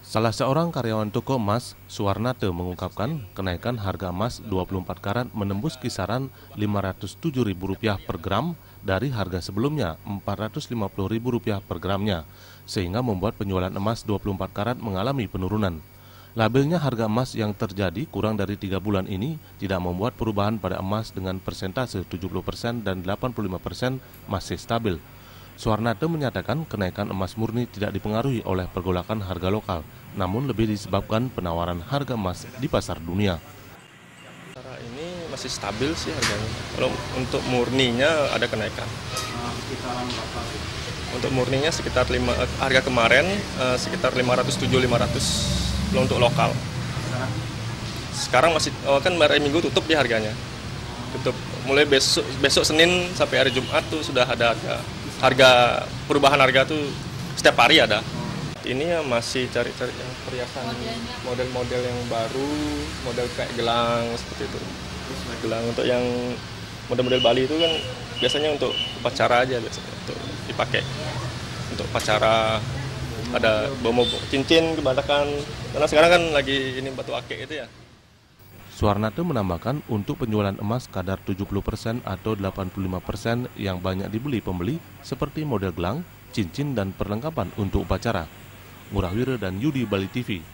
Salah seorang karyawan toko emas, Suwarnate, mengungkapkan kenaikan harga emas 24 karat menembus kisaran Rp507.000 per gram dari harga sebelumnya Rp450.000 per gramnya, sehingga membuat penjualan emas 24 karat mengalami penurunan. Labilnya harga emas yang terjadi kurang dari 3 bulan ini tidak membuat perubahan pada emas dengan persentase 70% dan 85% masih stabil. Suwarnate menyatakan kenaikan emas murni tidak dipengaruhi oleh pergolakan harga lokal, namun lebih disebabkan penawaran harga emas di pasar dunia. Cara ini masih stabil sih harganya. Kalau untuk murninya ada kenaikan. Sekitaran berapa sih? Untuk murninya sekitar harga kemarin sekitar 507-500 kalau untuk lokal. Sekarang masih kan hari Minggu tutup di harganya. Tutup mulai besok Senin sampai hari Jumat tuh sudah ada harga perubahan harga tuh setiap hari ada. Ini ya masih cari-cari yang perhiasan model-model yang baru, model kayak gelang seperti itu. Gelang untuk yang model-model Bali itu kan biasanya untuk upacara aja biasanya untuk dipakai. Untuk upacara ada bawa cincin kebanyakan karena sekarang kan lagi ini batu akik itu ya. Suwarnate menambahkan untuk penjualan emas kadar 70% atau 85% yang banyak dibeli pembeli seperti model gelang, cincin dan perlengkapan untuk upacara. Ngurah Wira dan Yudi, Bali TV.